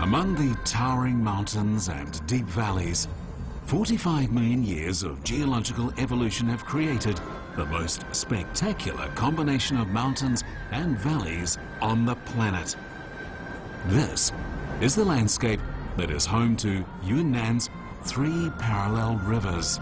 Among the towering mountains and deep valleys, 45 million years of geological evolution have created the most spectacular combination of mountains and valleys on the planet. This is the landscape that is home to Yunnan's 3 parallel rivers.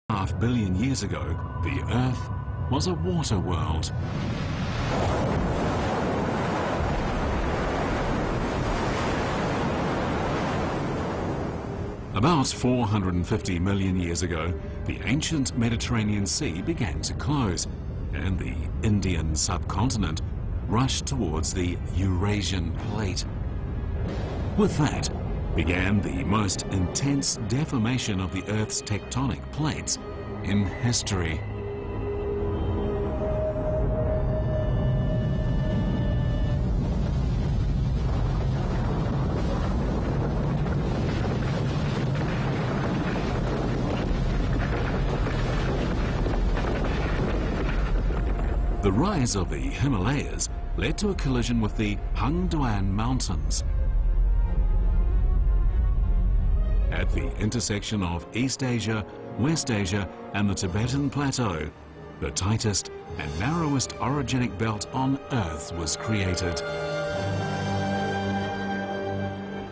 Half billion years ago, the Earth was a water world. About 450 million years ago, the ancient Mediterranean Sea began to close, and the Indian subcontinent rushed towards the Eurasian plate. With that began the most intense deformation of the Earth's tectonic plates in history. The rise of the Himalayas led to a collision with the Hangduan Mountains. At the intersection of East Asia, West Asia and the Tibetan Plateau, the tightest and narrowest orogenic belt on Earth was created.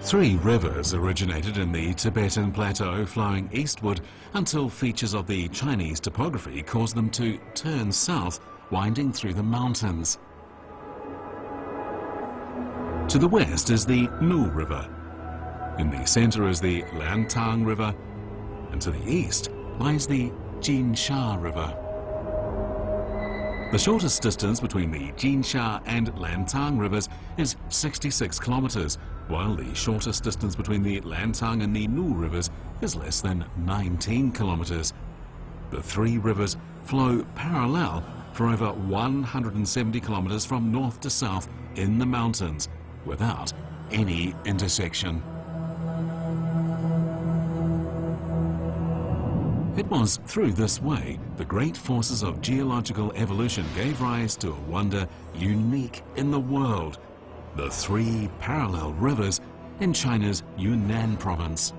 3 rivers originated in the Tibetan Plateau, flowing eastward until features of the Chinese topography caused them to turn south, winding through the mountains. To the west is the Nu River. In the center is the Lancang River, and to the east lies the Jinsha River. The shortest distance between the Jinsha and Lancang rivers is 66 kilometers, while the shortest distance between the Lancang and the Nu rivers is less than 19 kilometers. The 3 rivers flow parallel for over 170 kilometers from north to south in the mountains, without any intersection. It was through this way the great forces of geological evolution gave rise to a wonder unique in the world: the 3 parallel rivers in China's Yunnan province.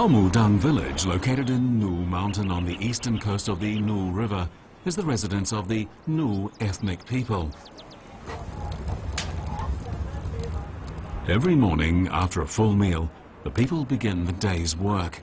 Wudang village, located in Nu Mountain on the eastern coast of the Nu River, is the residence of the Nu ethnic people. Every morning, after a full meal, the people begin the day's work.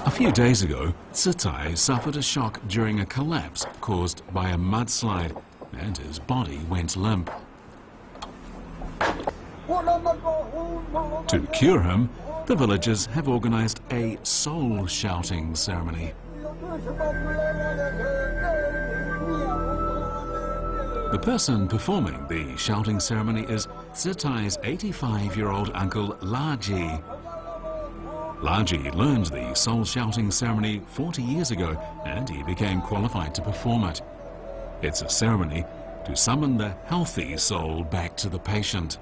A few days ago, Sitai suffered a shock during a collapse caused by a mudslide, and his body went limp. To cure him, the villagers have organized a soul-shouting ceremony. The person performing the shouting ceremony is Sitai's 85-year-old uncle Laji. Laji learned the soul-shouting ceremony 40 years ago and he became qualified to perform it. It's a ceremony to summon the healthy soul back to the patient.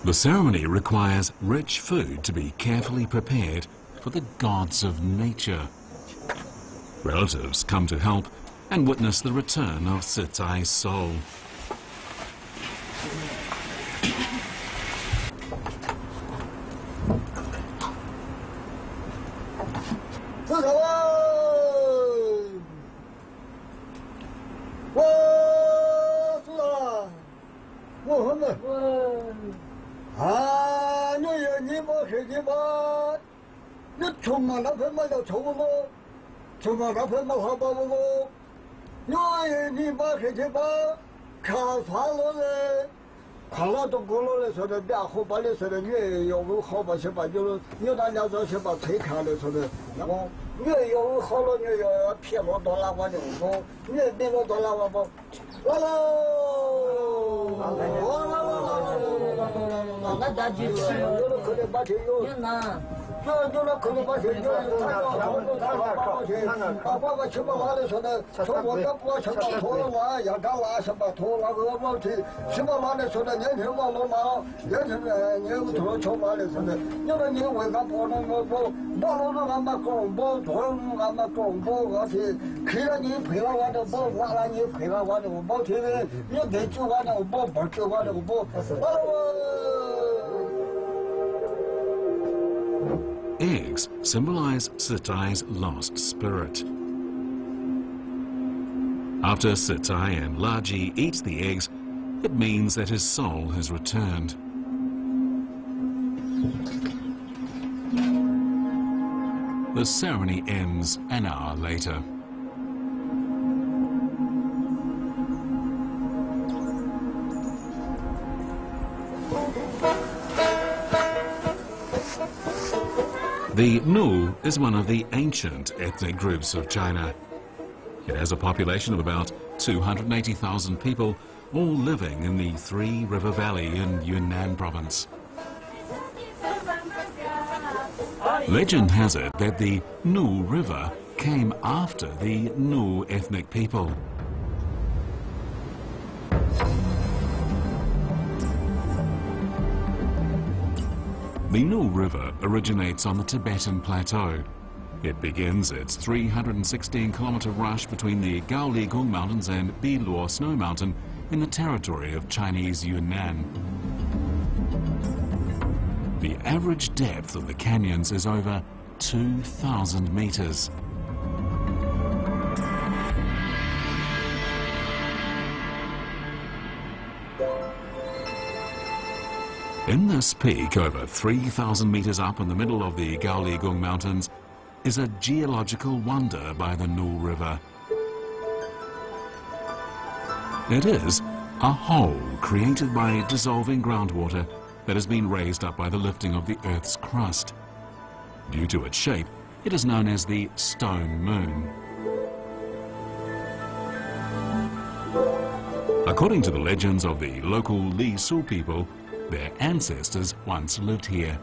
The ceremony requires rich food to be carefully prepared for the gods of nature. Relatives come to help and witness the return of Sitai's soul. Eggs symbolize Sitai's lost spirit. After Sitai and Laji eat the eggs, it means that his soul has returned. The ceremony ends an hour later. The Nu is one of the ancient ethnic groups of China. It has a population of about 280,000 people, all living in the Three River Valley in Yunnan province. Legend has it that the Nu River came after the Nu ethnic people. The Nu River originates on the Tibetan Plateau. It begins its 316-kilometer rush between the Gaoligung Mountains and Meri Snow Mountain in the territory of Chinese Yunnan. The average depth of the canyons is over 2,000 meters. In this peak, over 3,000 meters up in the middle of the Gaoligung Mountains, is a geological wonder by the Nu River. It is a hole created by dissolving groundwater that has been raised up by the lifting of the Earth's crust. Due to its shape, it is known as the Stone Moon. According to the legends of the local Lisu people, their ancestors once lived here.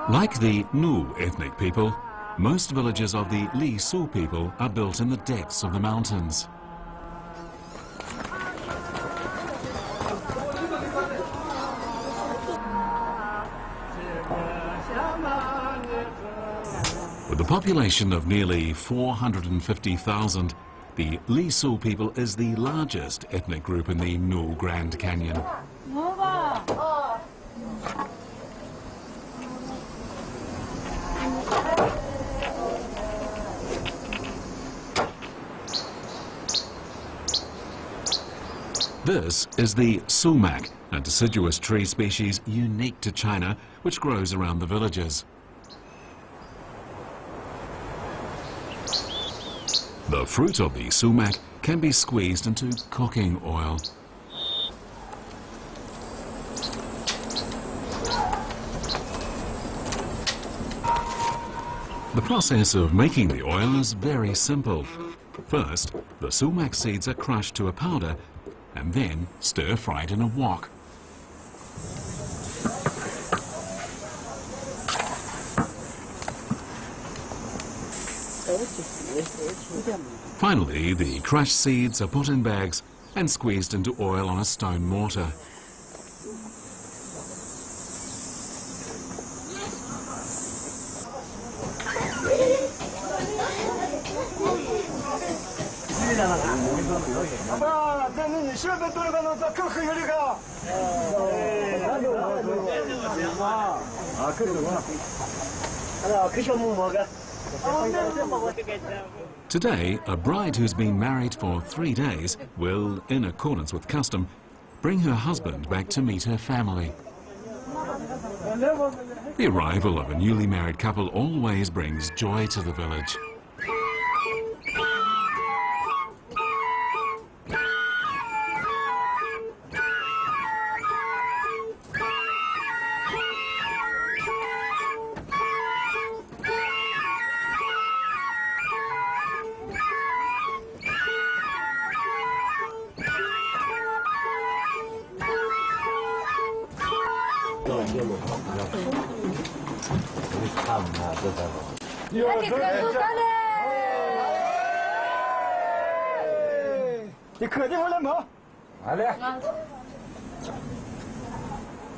Like the Nu ethnic people, most villages of the Lisu people are built in the depths of the mountains. With a population of nearly 450,000, the Lisu people is the largest ethnic group in the Nu Grand Canyon. This is the Sumac, a deciduous tree species unique to China, which grows around the villages. The fruit of the sumac can be squeezed into cooking oil. The process of making the oil is very simple. First, the sumac seeds are crushed to a powder and then stir-fried in a wok, Finally, the crushed seeds are put in bags and squeezed into oil on a stone mortar. Today, a bride who's been married for 3 days will, in accordance with custom, bring her husband back to meet her family. The arrival of a newly married couple always brings joy to the village.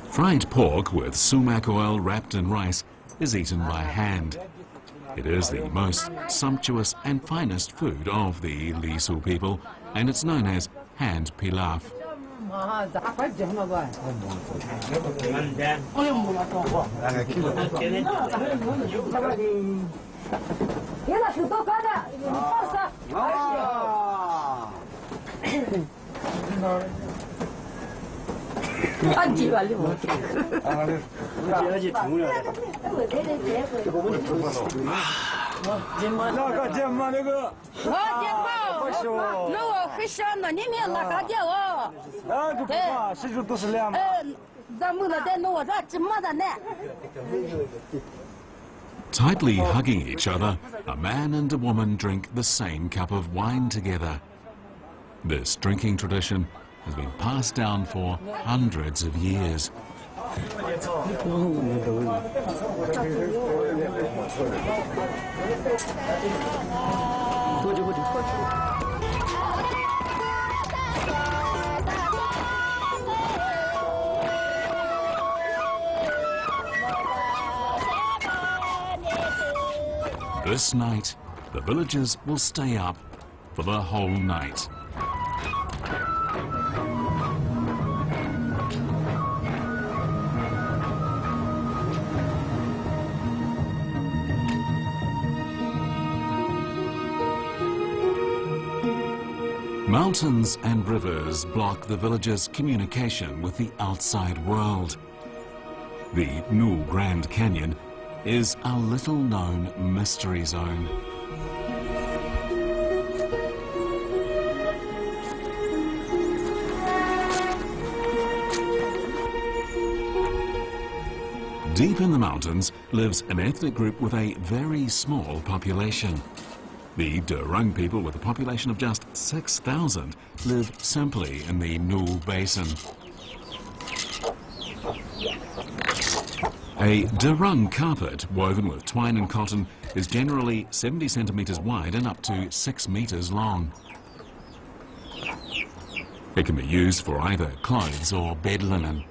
Fried pork with sumac oil wrapped in rice is eaten by hand. It is the most sumptuous and finest food of the Lisu people, and it's known as hand pilaf. Tightly hugging each other, a man and a woman drink the same cup of wine together. This drinking tradition has been passed down for hundreds of years. This night, the villagers will stay up for the whole night. Mountains and rivers block the villagers' communication with the outside world. The New Grand Canyon is a little-known mystery zone. Deep in the mountains lives an ethnic group with a very small population. The Derung people, with a population of just 6,000, live simply in the Nu Basin. A Derung carpet woven with twine and cotton is generally 70 centimeters wide and up to 6 meters long. It can be used for either clothes or bed linen.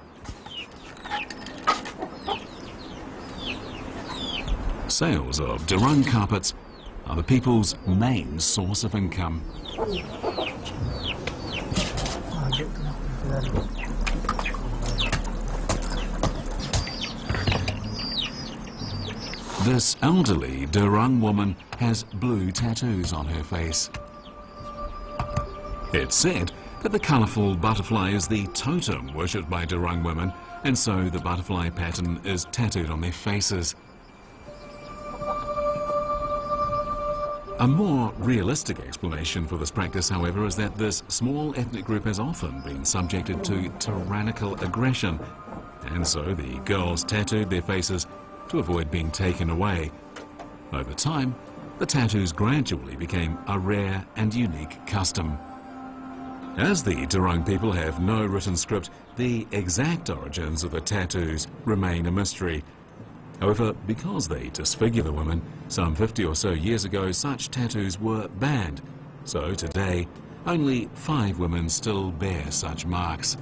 Sales of Derung carpets are the people's main source of income. This elderly Derung woman has blue tattoos on her face. It's said that the colourful butterfly is the totem worshipped by Derung women, and so the butterfly pattern is tattooed on their faces. A more realistic explanation for this practice, however, is that this small ethnic group has often been subjected to tyrannical aggression, and so the girls tattooed their faces to avoid being taken away. Over time, the tattoos gradually became a rare and unique custom. As the Derung people have no written script, the exact origins of the tattoos remain a mystery. However, because they disfigure the women, some 50 or so years ago such tattoos were banned. So today, only 5 women still bear such marks.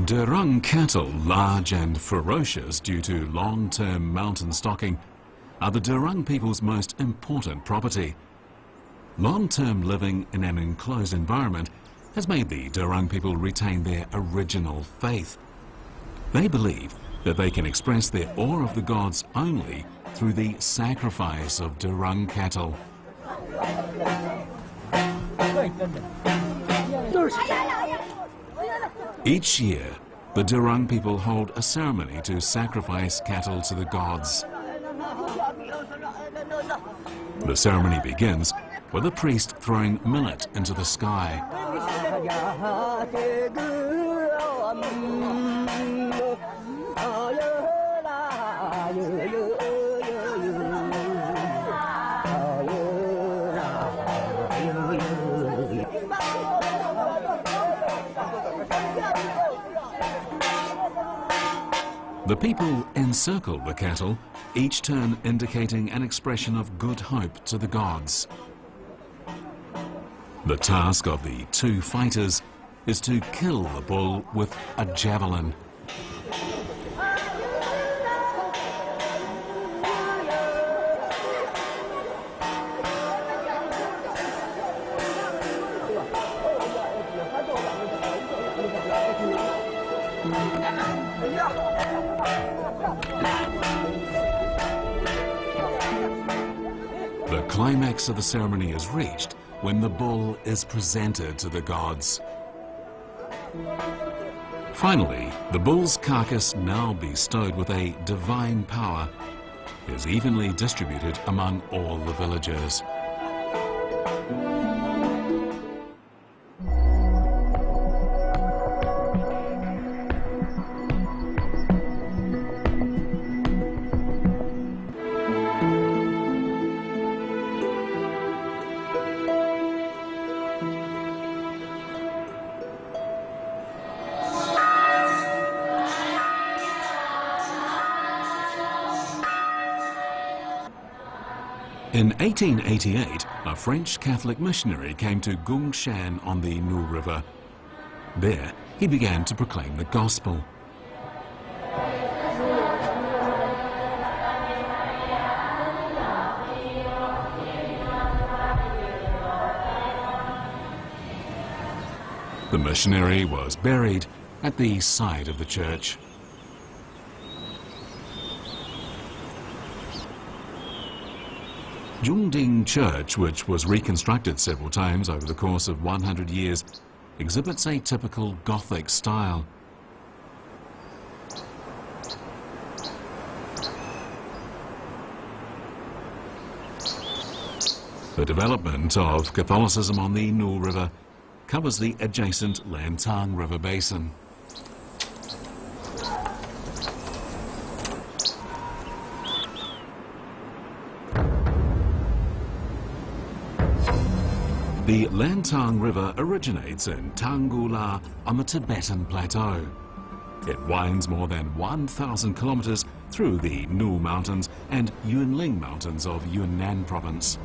Derung cattle, large and ferocious due to long-term mountain stocking, are the Derung people's most important property. Long-term living in an enclosed environment has made the Derung people retain their original faith. They believe that they can express their awe of the gods only through the sacrifice of Derung cattle. Each year, the Derung people hold a ceremony to sacrifice cattle to the gods. The ceremony begins with a priest throwing millet into the sky. The people encircle the cattle, each turn indicating an expression of good hope to the gods. The task of the 2 fighters is to kill the bull with a javelin. The climax of the ceremony is reached when the bull is presented to the gods. Finally, the bull's carcass, now bestowed with a divine power, is evenly distributed among all the villagers. In 1888, a French Catholic missionary came to Gongshan on the Nu River. There, he began to proclaim the gospel. The missionary was buried at the side of the church. Gudang Church, which was reconstructed several times over the course of 100 years, exhibits a typical Gothic style. The development of Catholicism on the Nu River covers the adjacent Lancang River basin. The Lancang River originates in Tanggula on the Tibetan Plateau. It winds more than 1,000 kilometers through the Nu Mountains and Yunling Mountains of Yunnan province.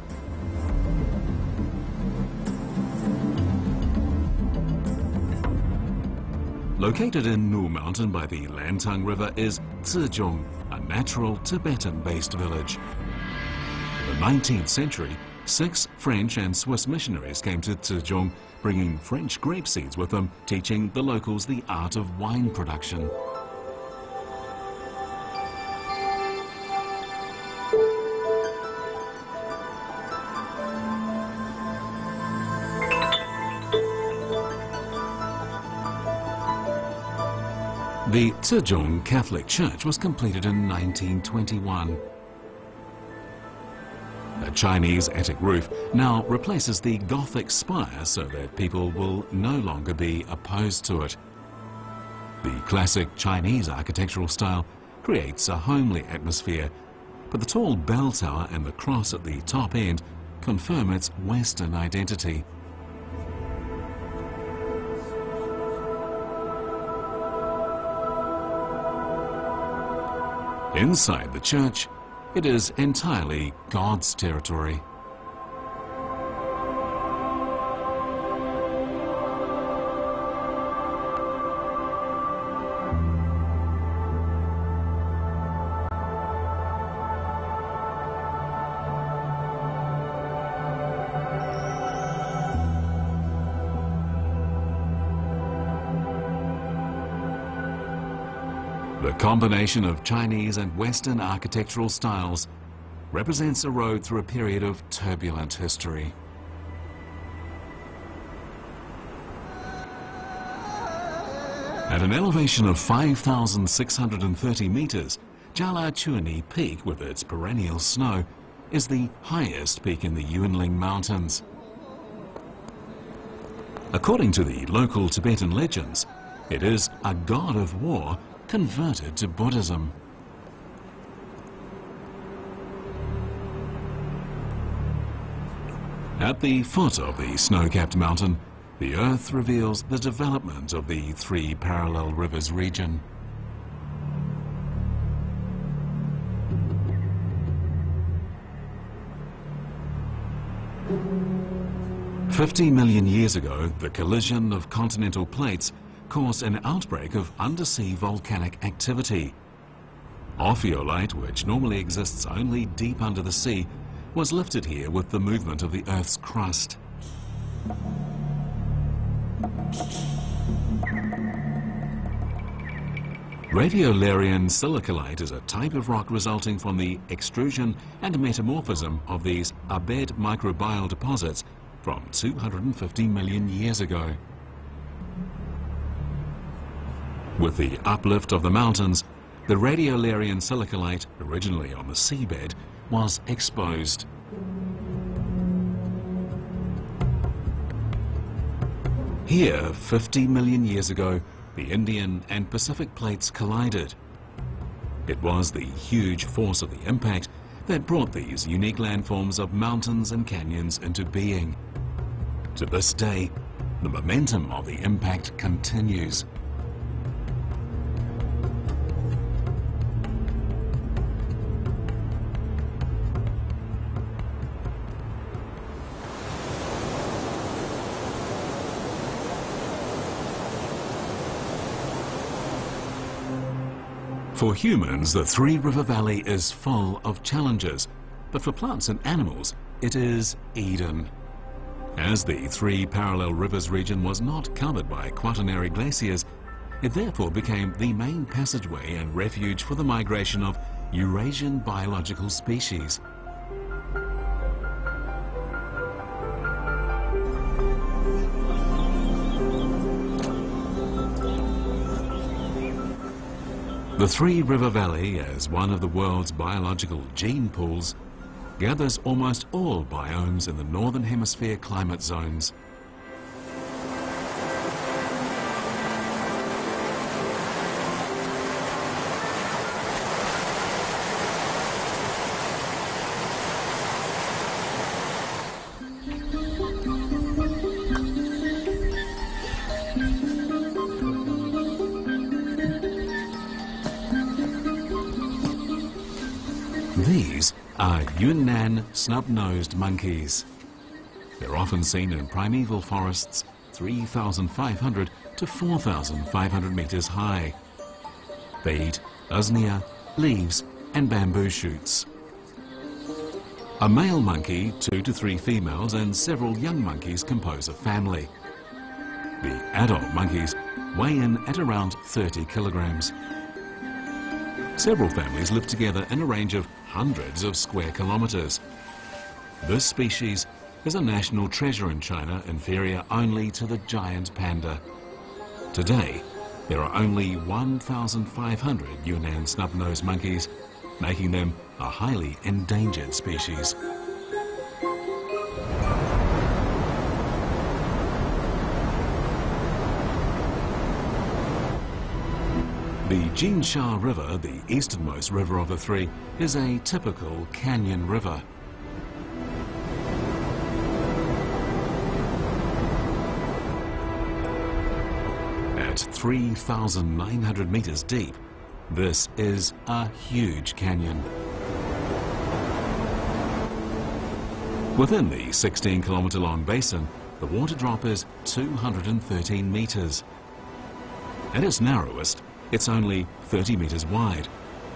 Located in Nu Mountain by the Lancang River is Zhizhong, a natural Tibetan-based village. In the 19th century, 6 French and Swiss missionaries came to Zhizhong, bringing French grape seeds with them, teaching the locals the art of wine production. The Zhizhong Catholic Church was completed in 1921. A Chinese attic roof now replaces the Gothic spire so that people will no longer be opposed to it. The classic Chinese architectural style creates a homely atmosphere, but the tall bell tower and the cross at the top end confirm its Western identity. Inside the church, it is entirely God's territory. The combination of Chinese and Western architectural styles represents a road through a period of turbulent history. At an elevation of 5,630 meters, Zhalaqueni Peak, with its perennial snow, is the highest peak in the Yunling Mountains. According to the local Tibetan legends, it is a god of war converted to Buddhism. At the foot of the snow-capped mountain, the earth reveals the development of the three parallel rivers region. "50 million years ago, the collision of continental plates caused an outbreak of undersea volcanic activity. Ophiolite, which normally exists only deep under the sea, was lifted here with the movement of the Earth's crust. Radiolarian Silicalite is a type of rock resulting from the extrusion and metamorphism of these abed microbial deposits from 250 million years ago. With the uplift of the mountains, the Radiolarian Silicalite, originally on the seabed, was exposed. Here, 50 million years ago, the Indian and Pacific plates collided. It was the huge force of the impact that brought these unique landforms of mountains and canyons into being. To this day, the momentum of the impact continues. For humans, the Three River Valley is full of challenges, but for plants and animals, it is Eden. As the three parallel rivers region was not covered by quaternary glaciers, it therefore became the main passageway and refuge for the migration of Eurasian biological species. The Three River Valley, as one of the world's biological gene pools, gathers almost all biomes in the Northern Hemisphere climate zones. These are Yunnan snub-nosed monkeys. They're often seen in primeval forests 3,500 to 4,500 meters high. They eat usnea, leaves, and bamboo shoots. A male monkey, 2 to 3 females, and several young monkeys compose a family. The adult monkeys weigh in at around 30 kilograms. Several families live together in a range of hundreds of square kilometers. This species is a national treasure in China, inferior only to the giant panda. Today, there are only 1,500 Yunnan snub-nosed monkeys, making them a highly endangered species. The Jinsha River, the easternmost river of the three, is a typical canyon river. At 3,900 meters deep, this is a huge canyon. Within the 16-kilometer-long basin, the water drop is 213 meters. At its narrowest, it's only 30 meters wide,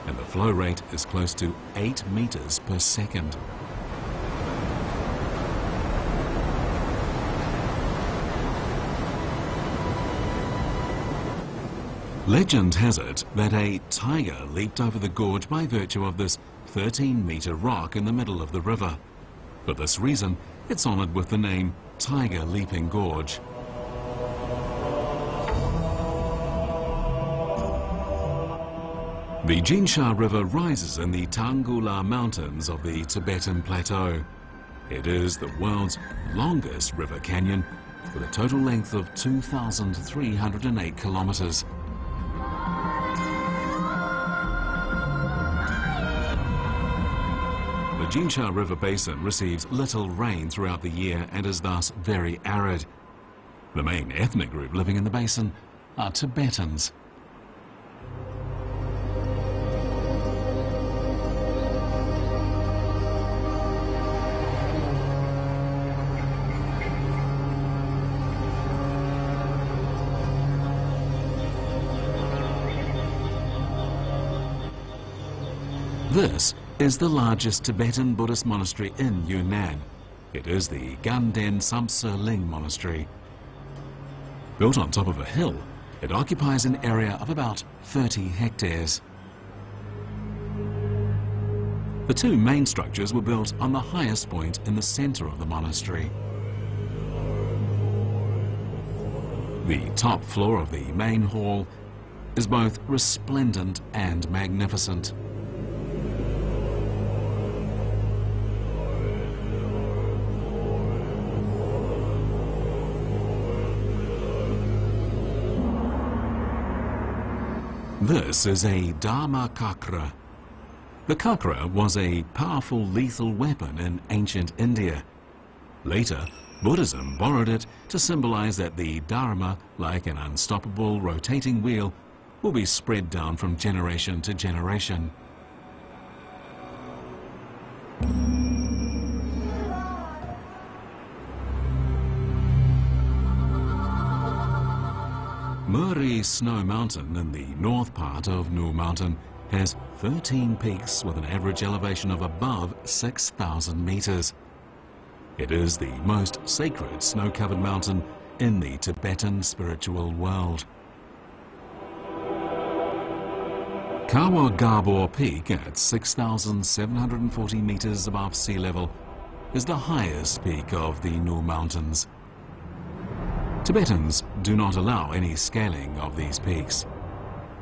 and the flow rate is close to 8 meters per second. Legend has it that a tiger leaped over the gorge by virtue of this 13-meter rock in the middle of the river. For this reason, it's honored with the name Tiger Leaping Gorge. The Jinsha River rises in the Tanggula Mountains of the Tibetan Plateau. It is the world's longest river canyon, with a total length of 2,308 kilometers. The Jinsha River basin receives little rain throughout the year and is thus very arid. The main ethnic group living in the basin are Tibetans. This is the largest Tibetan Buddhist monastery in Yunnan. It is the Ganden Sumtseling Monastery. Built on top of a hill, it occupies an area of about 30 hectares. The two main structures were built on the highest point in the center of the monastery. The top floor of the main hall is both resplendent and magnificent. This is a Dharma Chakra. The chakra was a powerful lethal weapon in ancient India. Later, Buddhism borrowed it to symbolize that the Dharma, like an unstoppable rotating wheel, will be spread down from generation to generation. Meri Snow Mountain in the north part of Snow Mountain has 13 peaks with an average elevation of above 6,000 meters. It is the most sacred snow-covered mountain in the Tibetan spiritual world. Kawagarbo Peak at 6,740 meters above sea level is the highest peak of the Snow Mountains. Tibetans do not allow any scaling of these peaks.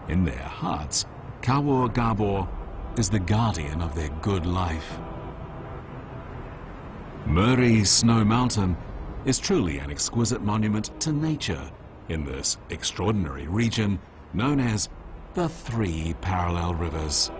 In their hearts, Kawagarbo is the guardian of their good life. Meri Snow Mountain is truly an exquisite monument to nature in this extraordinary region known as the Three Parallel Rivers.